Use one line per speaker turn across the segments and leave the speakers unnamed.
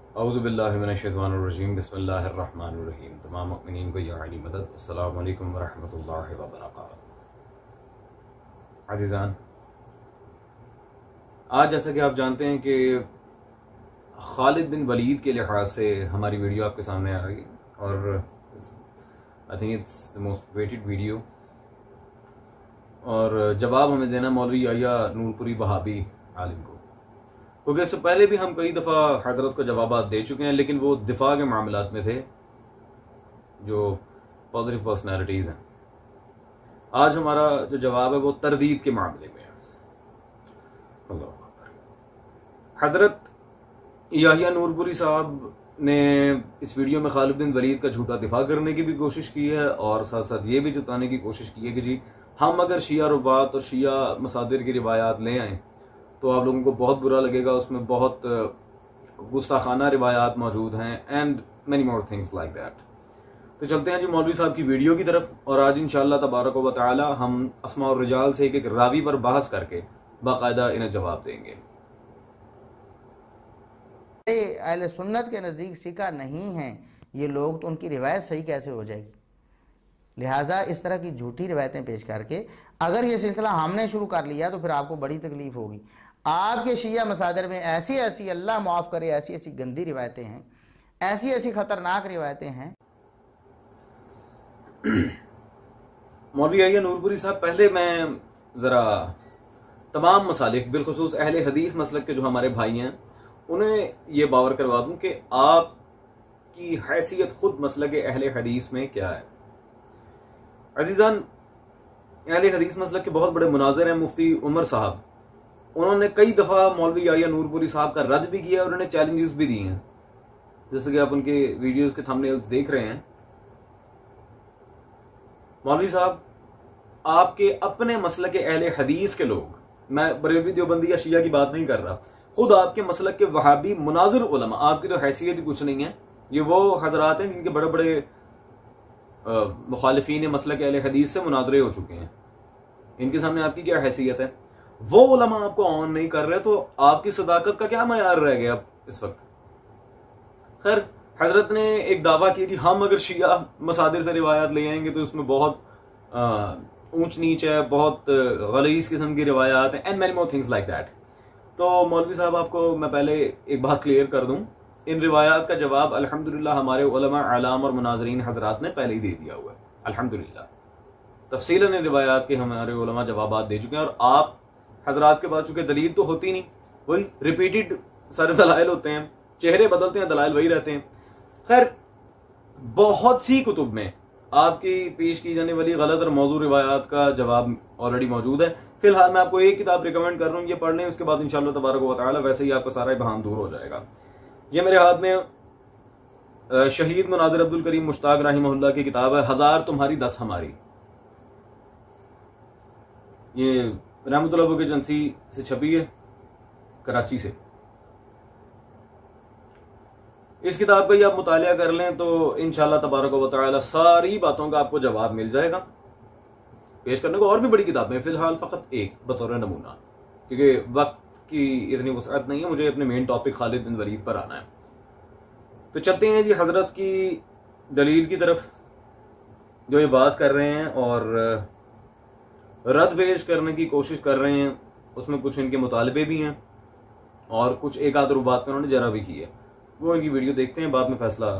औज़ुबिल्लाहिमिनश्शैतानिर्रजीम बिस्मिल्लाहिर्रहमानिर्रहीम। तमाम मुमिनीन को या अली मदद। अस्सलामु अलैकुम वरहमतुल्लाहि वबरकातुहू। अज़ीज़ान, आज जैसा कि आप जानते हैं कि खालिद बिन वलीद के लिहाज से हमारी वीडियो आपके सामने आ गई और I think it's the most waited video. और जवाब हमें देना मौलवी याह्या नूरपुरी वहाबी आलिम को, क्योंकि इससे पहले भी हम कई दफ़ा हजरत को जवाब दे चुके हैं, लेकिन वो दिफा के मामलात में थे जो पॉजिटिव पर्सनैलिटीज़ हैं। आज हमारा जो जवाब है वो तरदीद के मामले में है। हजरत याह्या नूरपुरी साहब ने इस वीडियो में खालिद बिन वलीद का झूठा दिफा करने की भी कोशिश की है और साथ साथ ये भी जताने की कोशिश की है कि जी हम अगर शिया रुवात और शिया मसादिर की रिवायात ले आए तो आप लोगों को बहुत बुरा लगेगा, उसमें बहुत गुस्ताखाना रिवायात मौजूद हैं and many more things like that. तो चलते हैं जी मौलवी साहब की वीडियो की तरफ, और आज इंशाअल्लाह तबारक व तआला हम अस्मा और रिजाल से एक एक रावी पर बहस करके बाकायदा इन्हें जवाब देंगे।
अहले सुन्नत के नज़दीक सिका नहीं हैं ये लोग, तो उनकी रिवायत सही कैसे हो जाएगी? लिहाजा इस तरह की झूठी रिवायतें पेश करके अगर ये सिलसिला हमने शुरू कर लिया तो फिर आपको बड़ी तकलीफ होगी। आपके शिया मसादर में ऐसी ऐसी, अल्लाह माफ़ करे, ऐसी ऐसी गंदी रिवायतें हैं, ऐसी ऐसी ख़तरनाक रिवायतें हैं।
मौलवी याह्या नूरपुरी साहब, पहले मैं ज़रा तमाम मसालिक बिलखुसूस अहले हदीस मसलक के जो हमारे भाई हैं उन्हें ये बावर करवा दूं कि आपकी हैसियत खुद मसलक अहले हदीस में क्या है। अजीजान, अहले हदीस मसलक के बहुत बड़े मुनाज़िर हैं मुफ्ती उमर साहब। उन्होंने कई दफ़ा मौलवी याह्या नूरपुरी साहब का रद्द भी किया और उन्हें चैलेंजेस भी दिए हैं, जैसे कि आप उनके वीडियोस के थंबनेल्स देख रहे हैं। मौलवी साहब, आपके अपने मसलक के अहले हदीस के लोग, मैं बरेलवी देवबंदी या शिया की बात नहीं कर रहा, खुद आपके मसलक के वहाबी मुनाजिर उलमा, आपकी तो हैसियत ही कुछ नहीं है। ये वो हजरात हैं जिनके बड़े बड़े मुखालिफीन मसलक अहले हदीस से मुनाजरे हो चुके हैं, इनके सामने आपकी क्या हैसियत है? वो उलमा आपको ऑन नहीं कर रहे तो आपकी सदाकत का क्या मयार रह गया इस वक्त? खैर, हजरत ने एक दावा किया कि हम अगर शिया मसादिर से रिवायात ले आएंगे तो उसमें बहुत ऊंच नीच है, बहुत गलीज किस्म की रिवायात है and many more things like that. तो मौलवी साहब, आपको मैं पहले एक बात क्लियर कर दूं, इन रिवायात का जवाब अल्हम्दुलिल्लाह हमारे उलमा आलाम और मुनाजरीन हजरात ने पहले ही दे दिया हुआ है। अल्हम्दुलिल्लाह तफसीलन इन रिवायात के हमारे उलमा जवाब दे चुके हैं और आप हजरात के पास चूंकि दलील तो होती नहीं, वही रिपीटेड सारे दलाइल होते हैं, चेहरे बदलते हैं, दलाइल वही रहते हैं। खैर, बहुत सी कुतुब में आपकी पेश की जाने वाली गलत और मौजू रिवायात का जवाब ऑलरेडी मौजूद है। फिलहाल मैं आपको एक किताब रिकमेंड कर रहा हूं, ये पढ़ लें, उसके बाद इंशाअल्लाह तबारक व तआला वैसे ही आपका सारा बहाम दूर हो जाएगा। ये मेरे हाथ में शहीद मुनाजिर अब्दुल करीम मुश्ताक रहिमहुल्लाह की किताब है, 1000 तुम्हारी 10 हमारी। ये रहमतुल्लाह के एजेंसी से छपी है, कराची से। इस किताब का ही आप मुतालिया कर लें तो इंशाअल्लाह तबारक व तआला सारी बातों का आपको जवाब मिल जाएगा। पेश करने को और भी बड़ी किताबें हैं, फिलहाल फकत एक बतौर नमूना, क्योंकि वक्त की इतनी वसअत नहीं है, मुझे अपने मेन टॉपिक खालिद बिन वलीद पर आना है। तो चलते हैं जी हजरत की दलील की तरफ, जो ये बात कर रहे हैं और रद्द पेश करने की कोशिश कर रहे हैं, उसमें कुछ इनके मुतालबे भी हैं और कुछ एक आध बात में उन्होंने जरा भी की है। वो इनकी वीडियो देखते हैं, बाद में फैसला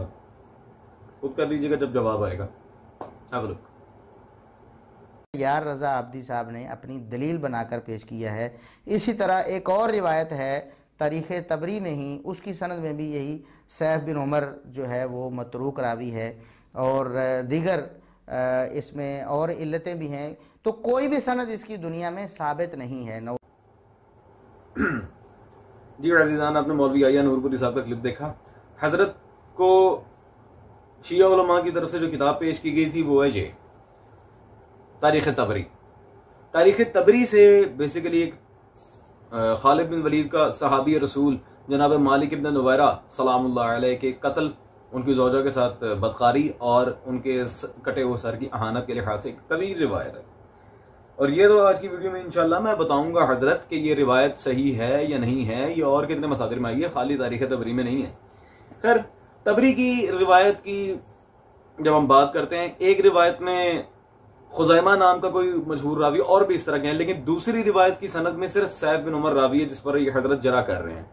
खुद कर लीजिएगा जब जवाब आएगा। अब लोग
यार रज़ा आब्दी साहब ने अपनी दलील बनाकर पेश किया है। इसी तरह एक और रिवायत है तारीख़ तबरी में ही, उसकी सनद में भी यही सैफ बिन उमर जो है वो मतरूक रावी है और दीगर इसमें और इल्लतें भी हैं। तो कोई भी सनद इसकी दुनिया में साबित नहीं है।
जी अज़ीज़ान, आपने मौलवी याह्या नूरपुरी साहब का क्लिप देखा। हजरत को शिया उलमा की तरफ से जो किताब पेश की गई थी वो है ये तारीख़ तबरी। तारीख़ तबरी से बेसिकली एक खालिद बिन वलीद का सहाबी रसूल जनाब मालिक इब्न नुवैरा सलामुल्लाह अलैह के कत्ल, उनकी ज़ौजा के साथ बदकारी और उनके कटे हुए सर की अहानत के लिहाज से एक तवील रिवायत है। और ये तो आज की वीडियो में इंशाल्लाह मैं बताऊंगा हजरत कि ये रिवायत सही है या नहीं है, ये और कितने मसादिर में आई है, खाली तारीख़ तबरी में नहीं है। खैर, तबरी की रिवायत की जब हम बात करते हैं, एक रिवायत में खुजैमा नाम का कोई मशहूर रावी और भी इस तरह के हैं, लेकिन दूसरी रिवायत की सनद में सिर्फ सैफ बिन उमर रावी है जिस पर ये हजरत जरा कर रहे हैं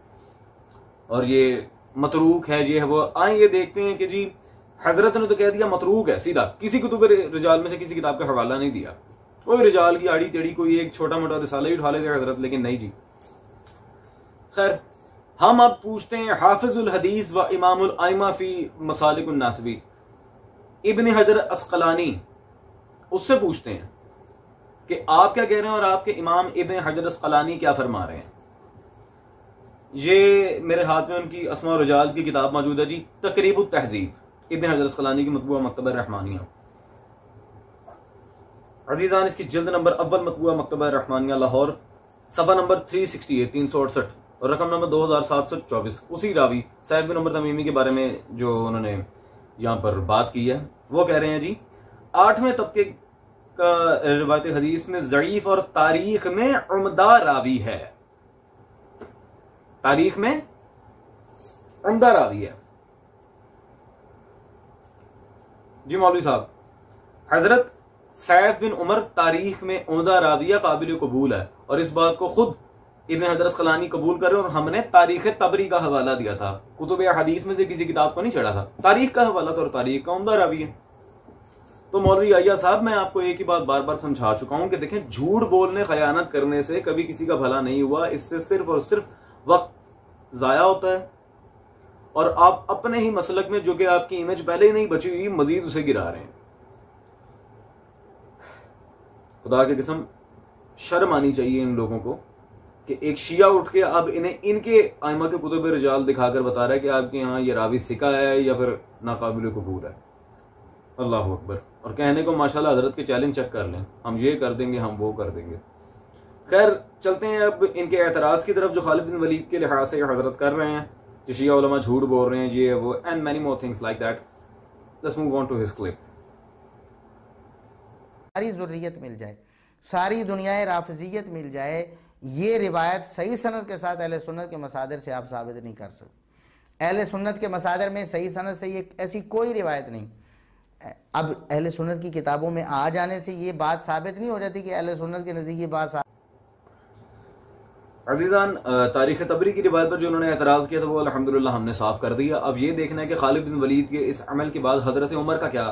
और ये मतरूक है, ये है वो। आए ये देखते हैं कि जी हजरत ने तो कह दिया मतरूक है सीधा, किसी कुतुब रिजाल में से किसी किताब का हवाला नहीं दिया, कोई रिजाल की आड़ी टेढ़ी कोई एक छोटा मोटा रिसाला ही उठा लेते हजरत, लेकिन नहीं जी। खैर, हम अब पूछते हैं हाफिजुल हदीस व इमामुल आइमा फी मसालिकुन नासबी इब्न हजर अस्कलानी, उससे पूछते हैं कि आप क्या कह रहे हैं और आपके इमाम इब्न हजर अस्कलानी क्या फरमा रहे हैं। ये मेरे हाथ में उनकी अस्मा और रिजाल की किताब मौजूद है जी, तकरीबुत तहजीब, इब्न हजर अस्कलानी की मतबूआ मकतबा रहमानिया। अजीजान, इसकी जिल्द नंबर अव्वल मतबूआ मकतबा रहमानिया लाहौर, सफा नंबर 368 368 और रकम नंबर 2724। उसी रावी सैफ बिन उमर तमीमी के बारे में जो उन्होंने यहां पर बात की है, वो कह रहे हैं जी 8वें तबके का रिवायत हदीस में ज़ईफ और तारीख में उम्दा रावी है, तारीख में उम्दा रावी है जी। मौलवी साहब, हजरत सैफ बिन उमर तारीख में उम्दा राविया काबिल कबूल है और इस बात को खुद इब्न हजर अस्कलानी कबूल करे और हमने तारीख तबरी का हवाला दिया था, कुतुब हदीस में से किसी किताब को नहीं चढ़ा था, तारीख का हवाला तो और तारीख का उम्दा रावी है। तो मौलवी अय्या साहब, मैं आपको एक ही बात बार बार समझा चुका हूं कि देखें, झूठ बोलने खयानत करने से कभी किसी का भला नहीं हुआ, इससे सिर्फ और सिर्फ वक्त जाया होता है और आप अपने ही मसलक में जो कि आपकी इमेज पहले ही नहीं बची हुई मजीद उसे गिरा रहे हैं। खुदा की कसम शर्म आनी चाहिए इन लोगों को कि एक शिया उठ के अब इन्हें इनके आइमा के कुतुब रिजाल दिखाकर बता रहा है कि आपके यहाँ ये रावी सिका है या फिर नाकाबिल कबूल है। अल्लाह अकबर। और कहने को माशाल्लाह हजरत के चैलेंज चेक कर लें, हम ये कर देंगे, हम वो कर देंगे। खैर, चलते हैं अब इनके एतराज की तरफ जो खालिद बिन वलीद के लिहाज से हजरत कर रहे हैं कि शिया उलमा झूठ बोल रहे हैं, ये वो and many more things like that. Let's move on to his clip.
सारी ज़ुर्रियत मिल जाए, सारी दुनिया राफिजियत मिल जाए, ये रिवायत सही सनद के साथ अहले सुन्नत के मसादिर से आप साबित नहीं कर सकते। अहले सुन्नत के मसादिर में सही सनद से ये ऐसी कोई रिवायत नहीं। अब अहले सुन्नत की किताबों में आ जाने से ये बात साबित नहीं हो जाती कि अहले सुन्नत के नज़दीक ये बात।
अजीजान, तारीख तबरी की रिवायत पर जो उन्होंने एतराज़ किया था वो अल्हम्दुलिल्लाह हमने साफ कर दिया। अब ये देखना है कि खालिद बिन वलीद के इस अमल के बाद हजरत उमर का क्या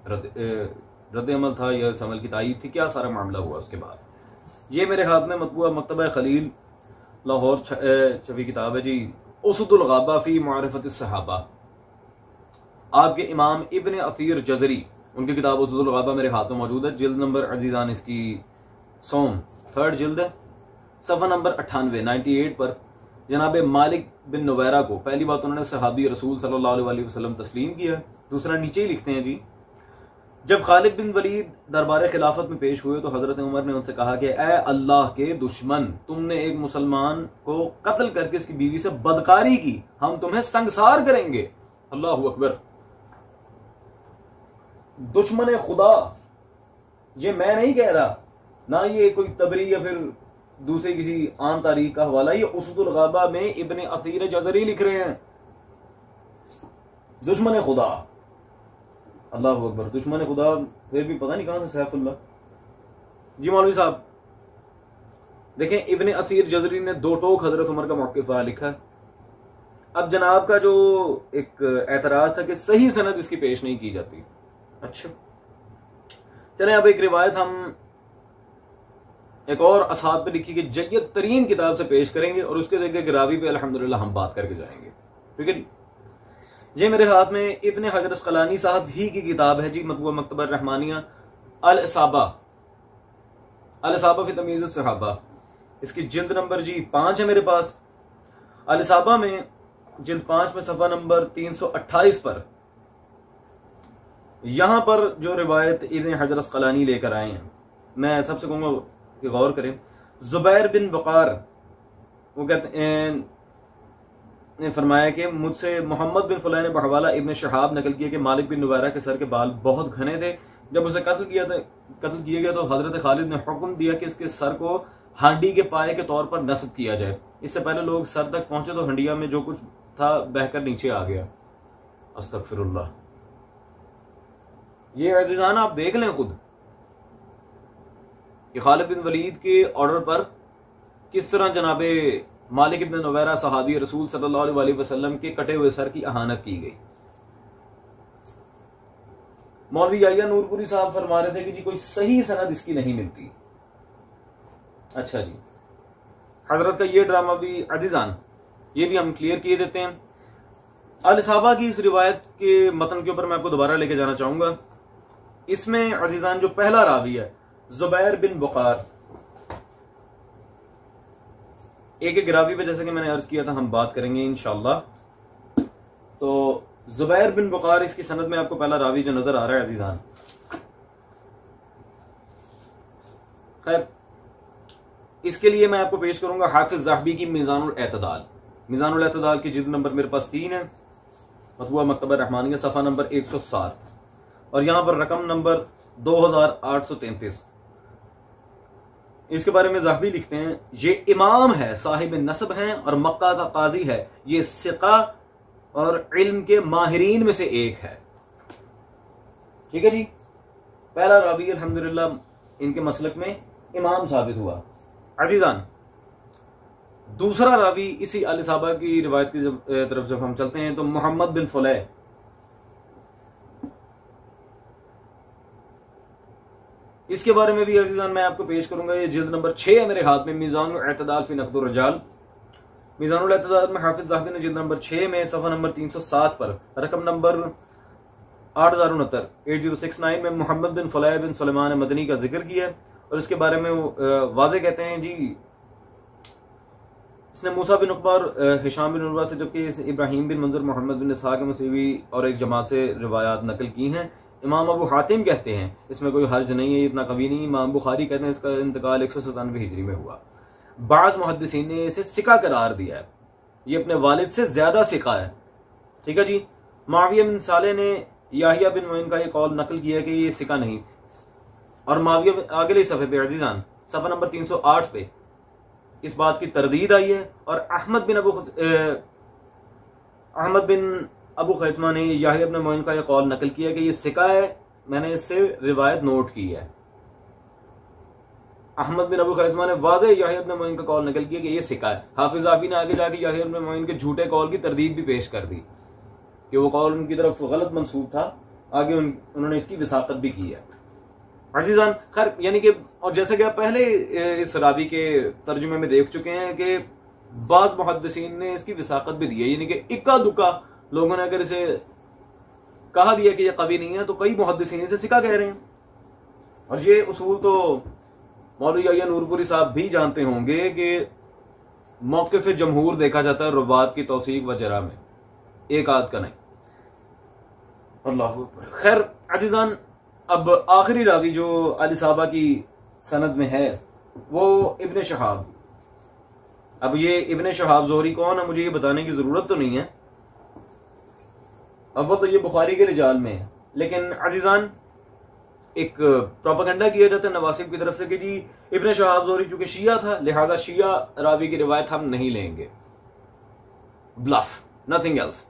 रद्द अमल था या इस अमल की तायीद थी, क्या सारा मामला हुआ उसके बाद। ये मेरे हाथ में मतबूआ मकतबा खलील लाहौर छपी किताब है जी, उसदुल गाबा फी मारिफत सहाबा। आपके इमाम इब्न असीर जजरी, उनकी किताब उसदुल गाबा मेरे हाथ में मौजूद है। जिल्द नंबर अजीजान इसकी सोम 3rd जिल्द है, सफ़ा नंबर 98 पर जनाब मालिक बिन नुवैरा को पहली बात उन्होंने सहाबी रसूल सल्लल्लाहु अलैहि वसल्लम तस्लीम किया। दूसरा नीचे ही लिखते हैं जी, जब खालिद बिन वलीद दरबार खिलाफत में पेश हुए तो हजरत उमर ने उनसे कहा कि ए अल्लाह के दुश्मन, तुमने एक मुसलमान को कत्ल करके उसकी बीवी से बदकारी की, हम तुम्हें संगसार करेंगे। अल्लाह अकबर। दुश्मन खुदा, ये मैं नहीं कह रहा, ना ये कोई तबरी या फिर दूसरे किसी आम तारीख का हवाला, ये उसदुल गाबा में इब्न असीर जजरी लिख रहे हैं। दुश्मन खुदा, अल्लाह अकबर, दुश्मन खुदा, फिर भी पता नहीं कहां से सैफुल्लाह जी। मौलवी साहब देखें, इब्न असीर जजरी ने 2 टोक हजरत उमर का मौक़िफ़ लिखा है। अब जनाब का जो एक एतराज था कि सही सनद इसकी पेश नहीं की जाती। अच्छा चले, अब एक रिवायत हम एक और असहाब पे लिखी कि जय्यद तरीन किताब से पेश करेंगे और उसके जगह रावी पे अल्हम्दुलिल्लाह हम बात करके जाएंगे। ठीक है, ये मेरे हाथ में इब्न हजर अस्कलानी साहब ही की किताब है जी, मतबूआ मकतबा रहमानिया अल इसाबा फी तमीज़ सहाबा। इसकी जिल्द नंबर जी 5 है मेरे पास। अल इसाबा में जिल्द 5 में सफ़ा नंबर 328 पर यहां पर जो रिवायत इब्न हजर अस्कलानी लेकर आए हैं, मैं सबसे कहूंगा कि गौर करें। जुबैर बिन बकार वो कहते हैं, ने फरमाया कि मुझसे मोहम्मद बिन फुलै ने बहवाला इब्न शहाब नकल किया कि मालिक बिन नुवैरा के सर के बाल बहुत घने थे। जब उसे कत्ल किया गया तो हजरत खालिद ने हुक्म दिया कि इसके सर को हांडी के पाए के तौर पर नस्ब किया जाए। इससे पहले लोग सर तक पहुंचे तो हंडिया में जो कुछ था बहकर नीचे आ गया। अस्तगफिरुल्लाह। ये अज़ीज़ान आप देख लें खुद कि खालिद बिन वलीद के ऑर्डर पर किस तरह जनाबे मालिक इब्न नवैरा सहाबी रसूल सल्लल्लाहु अलैहि वसल्लम के कटे हुए सर की अहानत की गई। मौलवी याहिया नूरपुरी साहब फरमा रहे थे कि जी कोई सही सनद इसकी नहीं मिलती। अच्छा जी, हजरत का ये ड्रामा भी अजीजान ये भी हम क्लियर किए देते हैं। अल साहबा की इस रिवायत के मतन के ऊपर मैं आपको दोबारा लेके जाना चाहूंगा। इसमें अजीजान जो पहला रावी है जुबैर बिन बुकार, एक एक रावी पे जैसे कि मैंने अर्ज किया था हम बात करेंगे इंशाअल्लाह। तो जुबैर बिन बुकार इसकी सनद में आपको पहला रावी जो नजर आ रहा है अजीजान। खैर इसके लिए मैं आपको पेश करूंगा हाफिज ज़ाहबी की मीज़ानुल एतदाल। मीज़ानुल एतदाल की जिल्द नंबर मेरे पास 3 है, मतबूआ मकतबा रहमानिया, सफ़ा नंबर 107 और यहां पर रकम नंबर 2833। इसके बारे में ज़ाहबी लिखते हैं, ये इमाम है, साहिब नस्ब हैं और मक्का का काजी है। ये सिका और इल्म के माहिरीन में से एक है। ठीक है जी, पहला रावी अल्हम्दुलिल्लाह इनके मसलक में इमाम साबित हुआ। अजीजान दूसरा रावी इसी अल साहबा की रिवायत की तरफ जब हम चलते हैं तो मोहम्मद बिन फुलैह, इसके बारे में भी अजीजान मैं आपको पेश करूंगा। ये जिल्द नंबर 6 है मेरे हाथ में, मीज़ानुल एतदाल फी नक़्दुर रजाल। मीज़ानुल एतदाल में हाफिज ज़ाहबी ने जिल्द नंबर 6 में सफ़ा नंबर 307 पर रकम नंबर 8069 में मोहम्मद बिन फुलैह बिन सुलेमान मदनी का जिक्र किया और इसके बारे में वाज़े कहते हैं जी इसने मूसा बिन उक़बा और हिशाम बिन उर्वा से, जबकि इब्राहिम बिन मंजर, मोहम्मद बिन इसहाक़ मुसीबी और एक जमात से रिवायात नकल की हैं। इमाम अबू हातिम कहते हैं इसमें कोई हर्ज नहीं है, इतना कवी नहीं। इमाम बुखारी कहते हैं इसका इंतकाल 197 हिजरी में हुआ। बाज़ मुहद्दिसीन ने इसे सिका करार दिया है, ये अपने वालिद से ज्यादा सिका है। ठीक है जी, माविया बिन साले ने याहिया बिन मोइन का ये कौल नकल किया कि ये सिका नहीं। और माविया आगे सफ़े पे अजीजान सफ़ा नंबर 308 पे इस बात की तरदीद आई है। और अहमद बिन अबू खैसमा ने याहिया बिन मोइन का यह कौल नकल किया कि ये सिका है, मैंने इससे रिवायत नोट की है। अहमद बिन अबू खैसमा ने वाज़े याहिया बिन मोइन का कौल नकल किया कि ये सिका है। हाफिज ज़ाहबी ने आगे जाके याहिया बिन मोइन के झूठे कौल की तरदीद भी पेश कर दी कि वो कौल उनकी तरफ गलत मंसूब था। आगे उन्होंने इसकी विसाकत भी की है अजीजान। खैर यानी कि और जैसे कि आप पहले इस रावी के तर्जुमे में देख चुके हैं कि बाज़ मुहद्दिसीन ने इसकी विसाकत भी दी है, यानी कि इक्का दुक्का लोगों ने अगर इसे कहा भी है कि ये कवि नहीं है तो कई मुहद्दिसीन इसे सिका कह रहे हैं। और ये उसूल तो मौलवी याहिया नूरपुरी साहब भी जानते होंगे कि मौक़िफ़ जमहूर देखा जाता है रुवात की तौसीक व जरा में, एक आध का नहीं। अल्लाहु अकबर। खैर अजीजान, अब आखिरी रावी जो अल साहबा की सनद में है वो इब्न शहाब। अब ये इब्न शहाब ज़ोहरी कौन है मुझे ये बताने की जरूरत तो नहीं है, अब वो तो ये बुखारी के रिजाल में है। लेकिन अजीजान एक प्रोपेगेंडा किया जाता है नवासिब की तरफ से कि जी इब्न शहाब ज़ोहरी चूंकि शिया था लिहाजा शिया रावी की रिवायत हम नहीं लेंगे। Bulb, nothing else.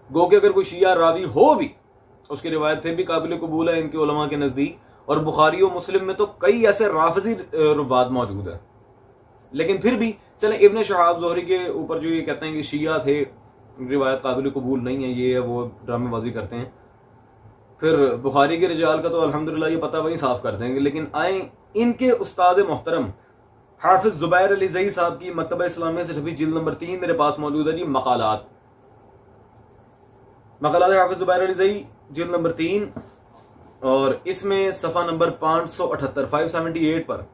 गो कि अगर कोई शिया रावी हो भी उसकी रिवायत फिर भी काबिल कबूल है इनके उलमा के नजदीक। और बुखारी और मुस्लिम में तो कई ऐसे राफजी रुवात मौजूद है, लेकिन फिर भी चले इब्न शहाब ज़ोहरी के ऊपर जो ये कहते हैं कि शिया थे, रिवायत काबिल कबूल नहीं है, ये है वो ड्रामेबाजी करते हैं। फिर बुखारी के रिजाल का तो अल्हम्दुलिल्लाह ये पता वही साफ कर देंगे। लेकिन आए इनके उस्ताद मोहतरम हाफिज जुबैर अली ज़ई साहब की मकतबा इस्लामिया से छपी जिल्द नंबर 3 मेरे पास मौजूद है जी, मकालात हाफिज जुबैर अली ज़ई जिल्द नंबर 3 और इसमें सफ़ा नंबर 578 पर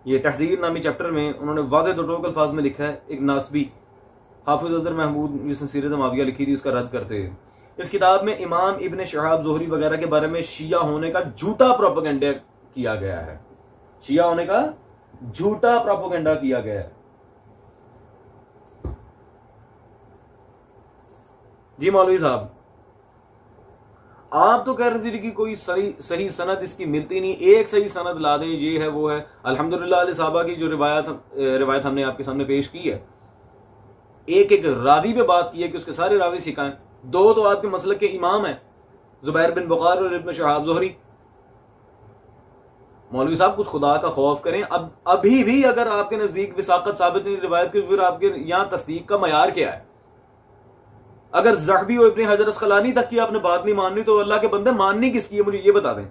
ये तहज़ीर नामी चैप्टर में उन्होंने वाज़े दो टोक अल्फाज में लिखा है, एक नासबी हाफिज अज़हर महमूद जिसने सीरत माविया लिखी थी उसका रद्द करते हुए इस किताब में इमाम इब्न शहाब ज़ोहरी वगैरह के बारे में शिया होने का झूठा प्रोपेगेंडा किया गया है। शिया होने का झूठा प्रोपेगेंडा किया गया है जी। मौलवी साहब आप तो कह रहे थे कि कोई सही सनद इसकी मिलती नहीं, एक सही सनद ला दें, ये है वो है। अल्हम्दुलिल्लाह अल साहबा की जो रिवायत हमने आपके सामने पेश की है, एक एक रावी पे बात की है कि उसके सारे रावी सिखाएं। दो तो आपके मसलक के इमाम हैं, जुबैर बिन बुखार और इब्न शहाब ज़ुहरी। मौलवी साहब कुछ खुदा का खौफ करें। अब अभी भी अगर आपके नजदीक विसाकत साबित नहीं रिवायत की, फिर आपके यहां तस्दीक का मयार क्या है? अगर ज़हबी और इब्न हजर अस्क़लानी तक की आपने बात नहीं माननी तो अल्लाह के बंदे माननी किसकी है, मुझे ये बता दें।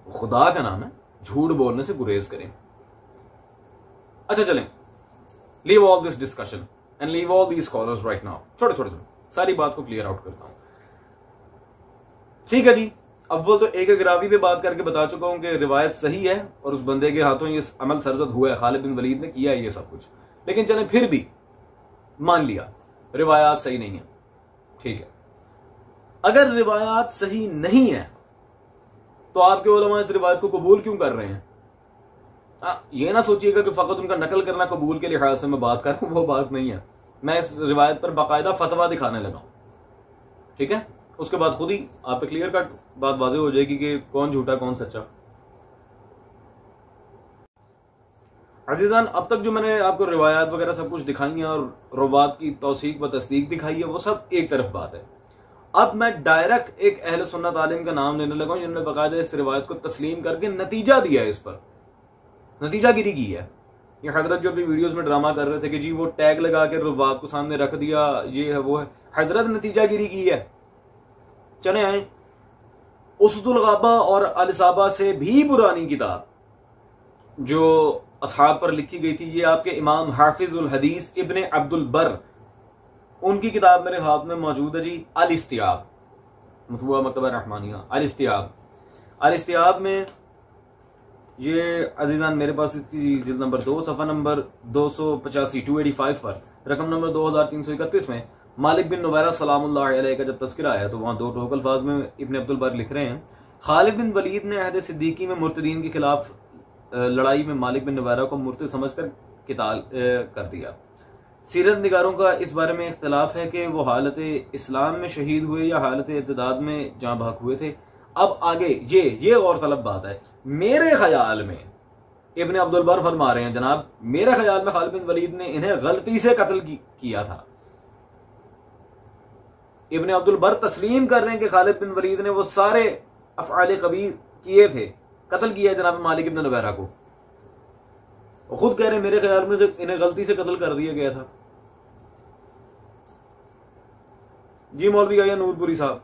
खुदा का नाम है, झूठ बोलने से गुरेज करें। अच्छा चलें, leave all this discussion and leave all these scholars right now. छोटे छोटे सारी बात को क्लियर आउट करता हूं। ठीक है जी, अव्वल तो एक एक रावी पे बात करके बता चुका हूं कि रिवायत सही है और उस बंदे के हाथों ये अमल सरजद हुआ है, खालिद बिन वलीद ने किया है ये सब कुछ। लेकिन चलें, फिर भी मान लिया रिवायात सही नहीं है, ठीक है। अगर रिवायात सही नहीं है तो आपके उलमा इस रिवायत को कबूल क्यों कर रहे हैं? ये ना सोचिएगा कि फकत उनका नकल करना कबूल के लिहाज से मैं बात कर रहा हूं, वो बात नहीं है। मैं इस रिवायत पर बाकायदा फतवा दिखाने लगा हूं, ठीक है। उसके बाद खुद ही आप पे क्लियर कट बात वाज़ेह हो जाएगी कि कौन झूठा कौन सच्चा। अजीजान, अब तक जो मैंने आपको रिवायात वगैरह सब कुछ दिखाई है और रुवात की तौसीक व तस्दीक दिखाई है, वो सब एक तरफ बात है। अब मैं डायरेक्ट एक अहले सुन्नत आलिम का नाम लेने लगा हूं जिन्होंने बाकायदा इस रिवायत को तस्लीम करके नतीजा दिया है, इस पर नतीजागिरी की है। ये हजरत जो अपनी वीडियोस में ड्रामा कर रहे थे कि जी वो टैग लगा के रुवात को सामने रख दिया, ये है वो है, हजरत नतीजागिरी की है। चले आए उसदुल गाबा और अल-इसाबा से भी पुरानी किताब जो असहाब पर लिखी गई थी, ये आपके इमाम हाफिजुल हदीस इब्ने अब्दुल बर, उनकी किताब मेरे हाथ में मौजूद है जी, अल-इस्तियाब, मतबूआ मकतबा रहमानिया, अल-इस्तियाब। अल-इस्तियाब में ये अजीजान मेरे पास इसकी जिल्द नंबर 2 सफ़ा नंबर 285 285 पर रकम नंबर 2331 में मालिक बिन नुवैरा सलामुल्लाह अलैहि का जब तस्करा आया तो वहां दो टोक अल्फाज में इब्न अब्दुल बर लिख रहे हैं, खालिद बिन वलीद ने अहद सिद्दीकी में मुर्तदीन के खिलाफ लड़ाई में मालिक बिन नुवैरा को मुर्तद समझकर किताल कर दिया। सीरत निगारों का इस बारे में इख्तलाफ है कि वो हालत इस्लाम में शहीद हुए या हालत इर्तिदाद में जहां भाग हुए थे। अब आगे ये गौर तलब बात है, मेरे ख्याल में इब्न अब्दुल बर फरमा रहे हैं, जनाब मेरे ख्याल में खालिद बिन वलीद ने इन्हें गलती से कत्ल किया था। इब्न अब्दुल बर तस्लीम कर रहे हैं कि खालिद बिन वलीद ने वो सारे अफ़आल कबीर किए थे, कत्ल किया जनाब मालिक इब्न नुवैरा को। वो खुद कह रहे हैं मेरे ख्याल में इन्हें गलती से कत्ल कर दिया गया था। जी मौलवी आया नूरपुरी साहब,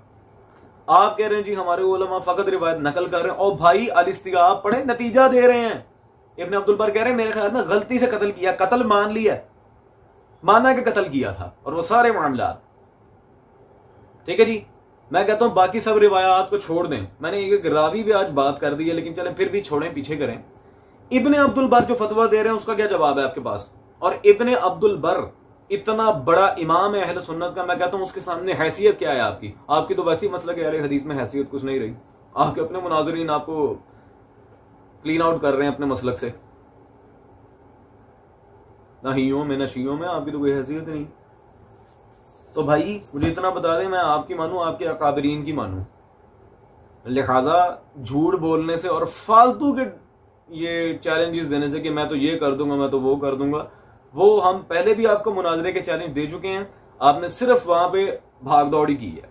आप कह रहे हैं जी हमारे उलमा फकत रिवायत नकल कर रहे हैं, और भाई अल-इस्तियाब पढ़े, नतीजा दे रहे हैं। इब्न अब्दुल बर कह रहे हैं मेरे ख्याल में गलती से कत्ल किया, कत्ल मान लिया, माना कि कत्ल किया था, और वो सारे मामला, ठीक है जी। मैं कहता हूं बाकी सब रिवायात को छोड़ दें, मैंने एक रावी भी आज बात कर दी है, लेकिन चलें फिर भी छोड़ें, पीछे करें। इब्ने अब्दुल बर जो फतवा दे रहे हैं उसका क्या जवाब है आपके पास? और इब्ने अब्दुल बर इतना बड़ा इमाम है अहले सुन्नत का, मैं कहता हूं उसके सामने हैसियत क्या है आपकी? आपकी तो वैसी मसलक अहले हदीस में हैसियत कुछ नहीं रही। आपके अपने मुनाज़रीन आपको क्लीन आउट कर रहे हैं अपने मसलक से, ना हियों में ना शियों में आपकी तो कोई हैसियत नहीं। तो भाई मुझे इतना बता दें, मैं आपकी मानूं आपके अकाबरीन की मानूं, लिहाजा झूठ बोलने से और फालतू के ये चैलेंजेस देने से कि मैं तो ये कर दूंगा, मैं तो वो कर दूंगा, वो हम पहले भी आपको मुनाजरे के चैलेंज दे चुके हैं। आपने सिर्फ वहां पे भागदौड़ ही की है,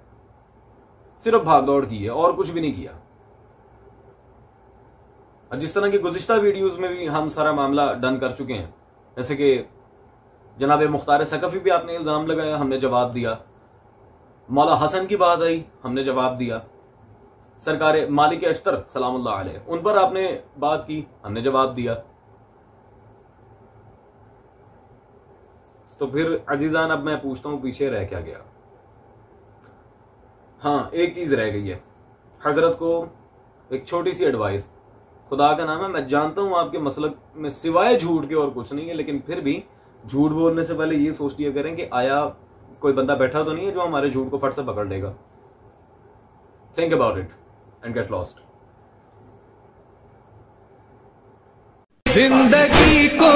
सिर्फ भागदौड़ की है और कुछ भी नहीं किया। और जिस तरह की गुज़िश्ता वीडियोस में भी हम सारा मामला डन कर चुके हैं, जैसे कि जनाब मुख्तार सकफी भी आपने इल्जाम लगाया, हमने जवाब दिया। मौला हसन की बात आई, हमने जवाब दिया। सरकार मालिक अश्तर सलामुल्लाह अलैह, उन पर आपने बात की, हमने जवाब दिया। तो फिर अजीजान अब मैं पूछता हूं पीछे रह क्या गया? हाँ, एक चीज रह गई है। हजरत को एक छोटी सी एडवाइस, खुदा का नाम है, मैं जानता हूं आपके मसलक में सिवाय झूठ के और कुछ नहीं है, लेकिन फिर भी झूठ बोलने से पहले ये सोच लिया करें कि आया कोई बंदा बैठा तो नहीं है जो हमारे झूठ को फट से पकड़ लेगा। Think about it and get lost.
जिंदगी को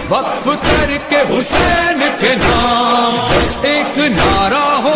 वक्फ करके हुसैन के नाम एक नारा हो